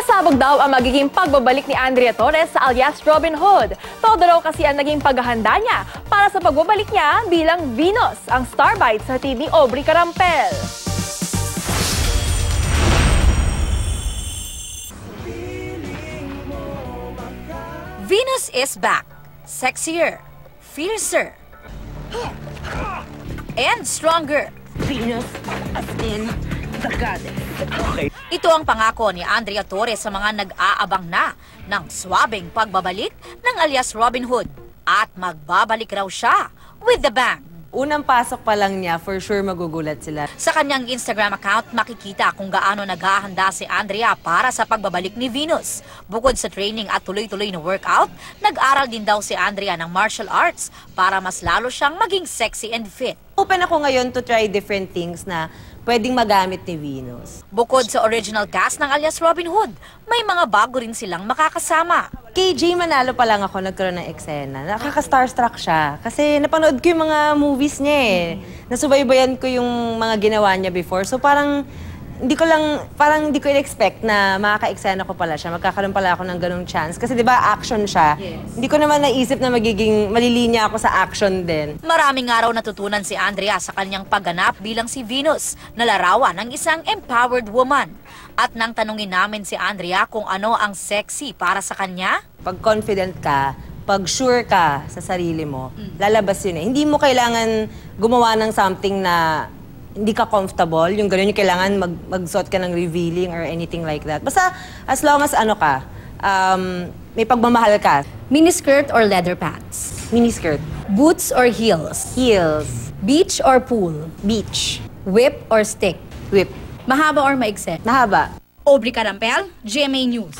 Pasabog daw ang magiging pagbabalik ni Andrea Torres sa alias Robin Hood. Todo raw kasi ang naging paghahanda niya para sa pagbabalik niya bilang Venus, ang starbite sa team ni Aubrey Carampel. Venus is back. Sexier, fiercer, and stronger. Venus, as in the goddess. Ito ang pangako ni Andrea Torres sa mga nag-aabang na ng swabing pagbabalik ng alias Robin Hood. At magbabalik raw siya with the bang. Unang pasok pa lang niya, for sure magugulat sila. Sa kanyang Instagram account, makikita kung gaano naghahanda si Andrea para sa pagbabalik ni Venus. Bukod sa training at tuloy-tuloy na workout, nag-aral din daw si Andrea ng martial arts para mas lalo siyang maging sexy and fit. Open ako ngayon to try different things na pwedeng magamit ni Venus. Bukod sa original cast ng alias Robin Hood, may mga bago rin silang makakasama. Kay Jay Manalo pa lang ako nagkaroon ng eksena. Nakaka-starstruck siya. Kasi napanood ko yung mga movies niya eh. Nasubaybayan ko yung mga ginawa niya before. So parang hindi ko in-expect na makaka-eksena ko pala siya. Magkakaroon pala ako ng ganung chance. Kasi di ba action siya. Yes. Hindi ko naman naisip na magiging malilinya ako sa action din. Maraming araw natutunan si Andrea sa kanyang pagganap bilang si Venus, na larawan ng isang empowered woman. At nang tanungin namin si Andrea kung ano ang sexy para sa kanya, pag confident ka, pag sure ka sa sarili mo, lalabas yun eh. Hindi mo kailangan gumawa ng something na hindi ka comfortable, yung gano'n yung kailangan magsuot ka ng revealing or anything like that. Basta as long as ano ka, may pagmamahal ka. Miniskirt or leather pants? Miniskirt. Boots or heels? Heels. Beach or pool? Beach. Whip or stick? Whip. Mahaba or maikse? Mahaba. Aubrey Carampel, GMA News.